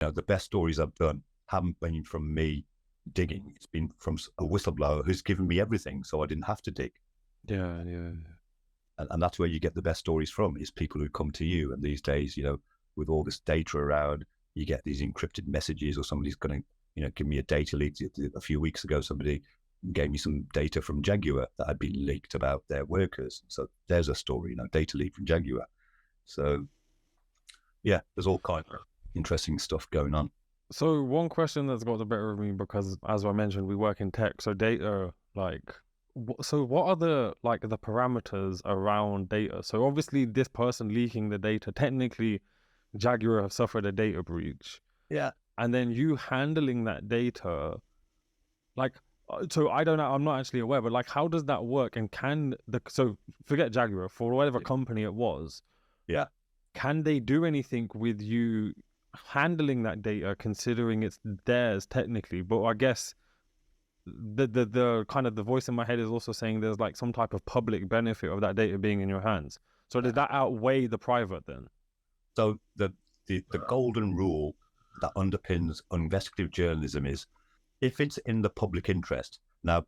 The best stories I've done haven't been from me digging. It's been from a whistleblower who's given me everything, so I didn't have to dig. Yeah. And that's where you get the best stories from, is people who come to you. And these days, with all this data around, you get these encrypted messages, or somebody's going to, give me a data leak. A few weeks ago, somebody gave me some data from Jaguar that had been leaked about their workers. So there's a story, data leak from Jaguar. So yeah, there's all kinds of interesting stuff going on. So one question that's got the better of me, because as I mentioned, we work in tech, so data, so what are the parameters around data? So obviously this person leaking the data, technically Jaguar have suffered a data breach. Yeah. And then you handling that data, so I don't know, I'm not actually aware, but how does that work? And so forget Jaguar, for whatever company it was. Yeah. Can they do anything with you handling that data, considering it's theirs technically? But I guess the kind of the voice in my head is also saying there's some type of public benefit of that data being in your hands. So does that outweigh the private then? So the golden rule that underpins investigative journalism is, if it's in the public interest. Now,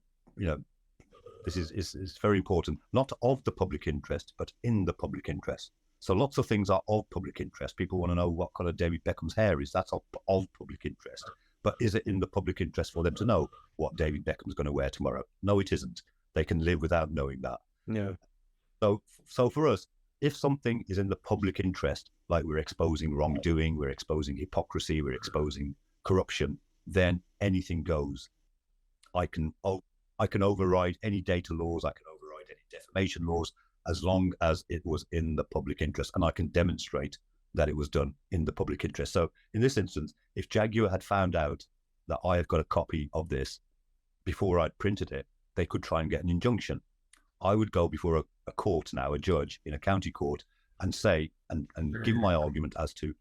this is very important, not of the public interest, but in the public interest. So lots of things are of public interest. People want to know what color David Beckham's hair is. That's of public interest. But is it in the public interest for them to know what David Beckham's going to wear tomorrow? No, it isn't. They can live without knowing that. Yeah. So for us, if something is in the public interest, like we're exposing wrongdoing, we're exposing hypocrisy, we're exposing corruption, then anything goes. I can override any data laws, I can override any defamation laws, as long as it was in the public interest, and I can demonstrate that it was done in the public interest. So in this instance, if Jaguar had found out that I had got a copy of this before I'd printed it, they could try and get an injunction. I would go before a court now, a judge in a county court, and say, and give my argument as to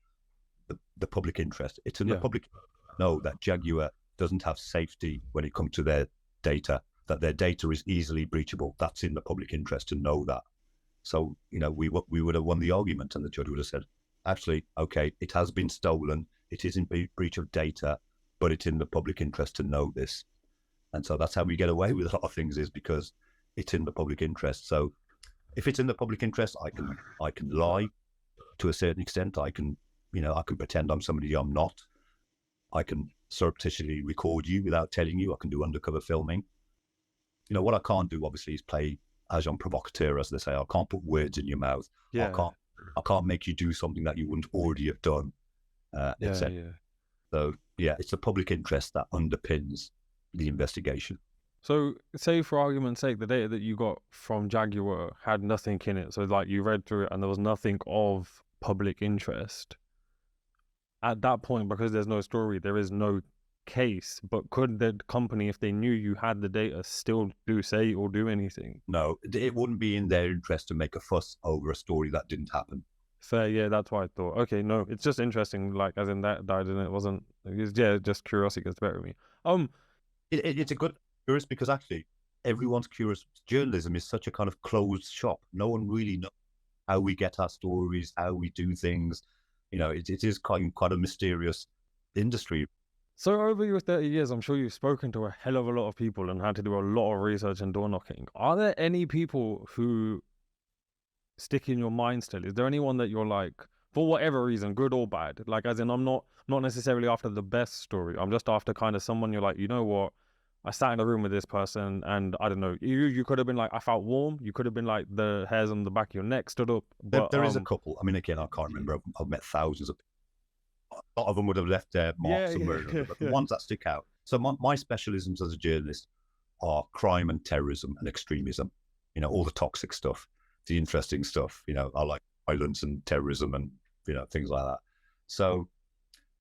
the public interest. It's in the public know that Jaguar doesn't have safety when it comes to their data, that their data is easily breachable. That's in the public interest to know that. So, we would have won the argument, and the judge would have said, actually, okay, it has been stolen. It is in breach of data, but it's in the public interest to know this. And so that's how we get away with a lot of things, is because it's in the public interest. So if it's in the public interest, I can lie to a certain extent. I can pretend I'm somebody I'm not. I can surreptitiously record you without telling you. I can do undercover filming. What I can't do, obviously, is play agent provocateur, as they say. I can't put words in your mouth. Yeah. I can't make you do something that you wouldn't already have done, etc. So yeah, it's the public interest that underpins the investigation. So say, for argument's sake, the data that you got from Jaguar had nothing in it. So you read through it and there was nothing of public interest. At that point, because there's no story, there is no case. But could the company, if they knew you had the data, still say or do anything? No, it wouldn't be in their interest to make a fuss over a story that didn't happen. Fair, yeah, that's what I thought. Okay, no, it's just interesting, as in that died and it wasn't, just curiosity gets the better of me. It's a good curious, because actually everyone's curious. Journalism is such a kind of closed shop. No one really knows how we get our stories, how we do things. It is quite a mysterious industry. So over your 30 years, I'm sure you've spoken to a hell of a lot of people and had to do a lot of research and door knocking. Are there any people who stick in your mind still? Is there anyone that you're for whatever reason, good or bad? As in, I'm not necessarily after the best story. I'm just after kind of someone you're you know what? I sat in a room with this person and I don't know, you could have been I felt warm. You could have been the hairs on the back of your neck stood up. But there is a couple. I mean, again, I can't remember. I've met thousands of people. A lot of them would have left their mark somewhere. But the ones that stick out. So my specialisms as a journalist are crime and terrorism and extremism. All the toxic stuff, the interesting stuff. I like violence and terrorism and things like that. So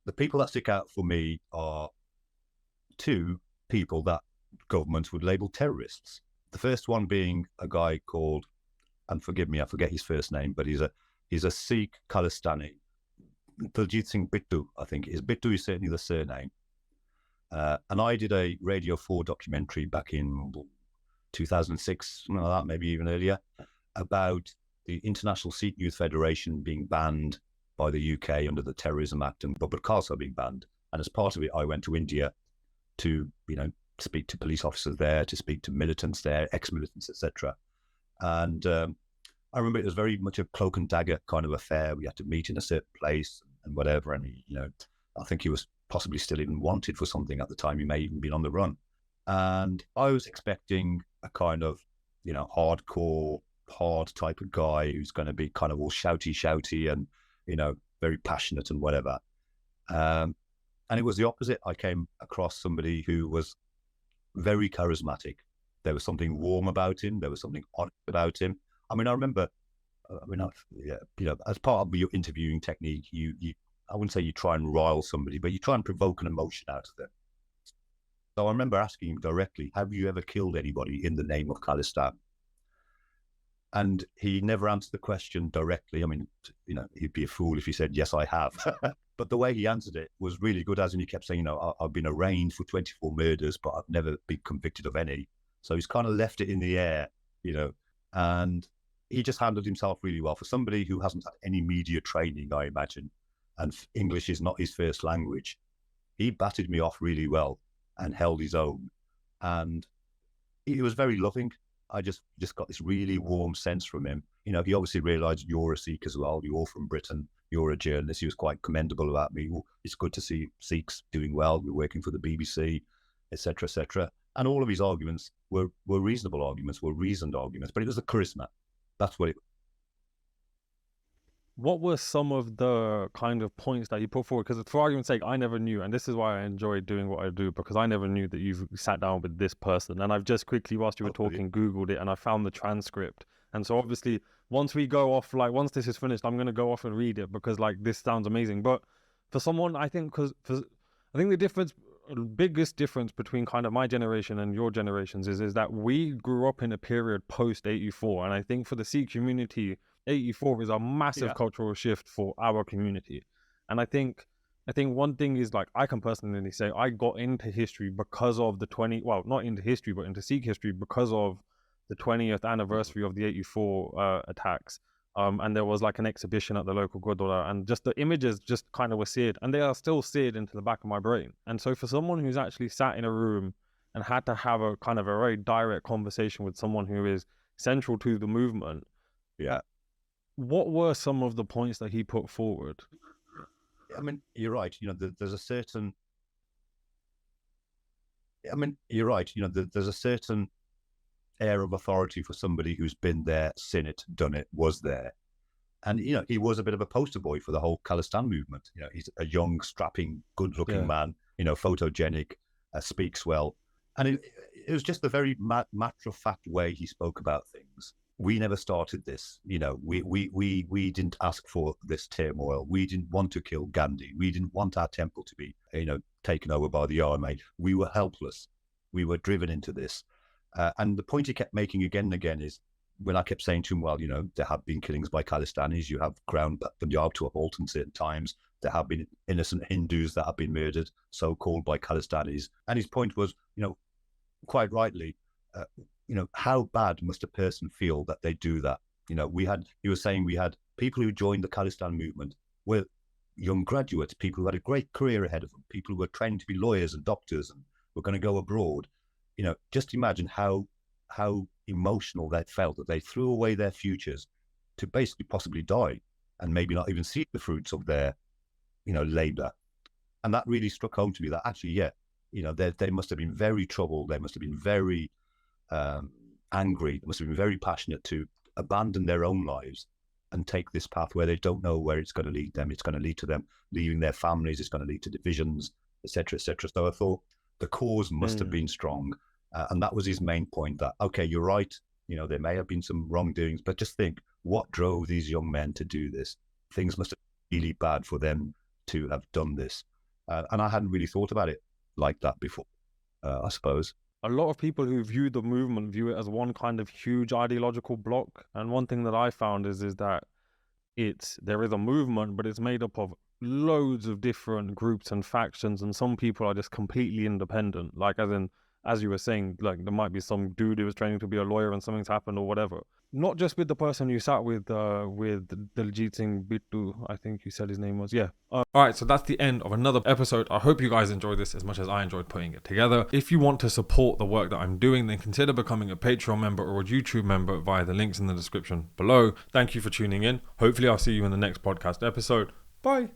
the people that stick out for me are two people that governments would label terrorists. The first one being a guy called, and forgive me, I forget his first name, but he's a Sikh Khalistani. Daljit Singh Bittu, I think it is. Bittu is certainly the surname. And I did a Radio 4 documentary back in 2006, something like that, maybe even earlier, about the International Sikh Youth Federation being banned by the UK under the Terrorism Act, and but also being banned. And as part of it, I went to India to, speak to police officers there, to speak to militants there, ex-militants, etc. And I remember it was very much a cloak and dagger kind of affair. We had to meet in a certain place and whatever. And I think he was possibly still even wanted for something at the time. He may even been on the run. And I was expecting a kind of, hardcore, hard type of guy who's going to be kind of all shouty and, very passionate and whatever. And it was the opposite. I came across somebody who was very charismatic. There was something warm about him. There was something honest about him. I mean, I remember, as part of your interviewing technique, I wouldn't say you try and rile somebody, but you try and provoke an emotion out of them. So I remember asking him directly, have you ever killed anybody in the name of Khalistan? And he never answered the question directly. I mean, he'd be a fool if he said, yes, I have. But the way he answered it was really good, as in he kept saying, I've been arraigned for 24 murders, but I've never been convicted of any. So he's kind of left it in the air, and he just handled himself really well. For somebody who hasn't had any media training, I imagine, and English is not his first language, he batted me off really well and held his own. And he was very loving. I just got this really warm sense from him. He obviously realised you're a Sikh as well. You're from Britain. You're a journalist. He was quite commendable about me. Well, it's good to see Sikhs doing well. We're working for the BBC, etc., etc. And all of his arguments were reasonable arguments, were reasoned arguments. But it was the charisma. That's what it was. What were some of the kind of points that you put forward? Because for argument's sake, I never knew, and this is why I enjoy doing what I do, because I never knew that you've sat down with this person. And I've just quickly, whilst you were talking, Googled it, and I found the transcript. And so obviously, once we go off, once this is finished, I'm going to go off and read it, because this sounds amazing. But for someone, I think, the biggest difference between kind of my generation and your generations is that we grew up in a period post 84. And I think for the Sikh community, 84 is a massive cultural shift for our community. And I think one thing is, I can personally say I got into history because of not into history, but into Sikh history because of the 20th anniversary of the 84 attacks. And there was an exhibition at the local Gurdwara, and just the images just kind of were seared, and they are still seared into the back of my brain. And so for someone who's actually sat in a room and had to have a kind of a very direct conversation with someone who is central to the movement, what were some of the points that he put forward? I mean, you're right. There's a certain. I mean, you're right. There's a certain air of authority for somebody who's been there, seen it, done it, was there. And, he was a bit of a poster boy for the whole Khalistan movement. He's a young, strapping, good-looking man, photogenic, speaks well. And it was just the very matter-of-fact way he spoke about things. We never started this. We didn't ask for this turmoil. We didn't want to kill Gandhi. We didn't want our temple to be, taken over by the army. We were helpless. We were driven into this. And the point he kept making again and again is, when I kept saying to him, well, there have been killings by Khalistanis. You have ground Punjab to a halt in certain times. There have been innocent Hindus that have been murdered, so-called, by Khalistanis. And his point was, quite rightly, how bad must a person feel that they do that? He was saying we had people who joined the Khalistan movement were young graduates, people who had a great career ahead of them, people who were trained to be lawyers and doctors and were going to go abroad. Just imagine how emotional they felt that they threw away their futures to basically possibly die and maybe not even see the fruits of their, labor. And that really struck home to me that actually, they must have been very troubled. They must have been very angry. They must have been very passionate to abandon their own lives and take this path where they don't know where it's going to lead them. It's going to lead to them leaving their families. It's going to lead to divisions, etc., etc. So I thought the cause must have been strong. And that was his main point, that, okay, you're right, there may have been some wrongdoings, but just think, what drove these young men to do this? Things must have been really bad for them to have done this. And I hadn't really thought about it like that before, I suppose. A lot of people who view the movement view it as one kind of huge ideological block. And one thing that I found is that there is a movement, but it's made up of loads of different groups and factions, and some people are just completely independent. As in, as you were saying, like there might be some dude who was training to be a lawyer and something's happened or whatever. Not just with the person you sat with Diljit Singh Bittu, I think you said his name was. Yeah. All right, so that's the end of another episode. I hope you guys enjoyed this as much as I enjoyed putting it together. If you want to support the work that I'm doing, then consider becoming a Patreon member or a YouTube member via the links in the description below. Thank you for tuning in. Hopefully I'll see you in the next podcast episode. Bye.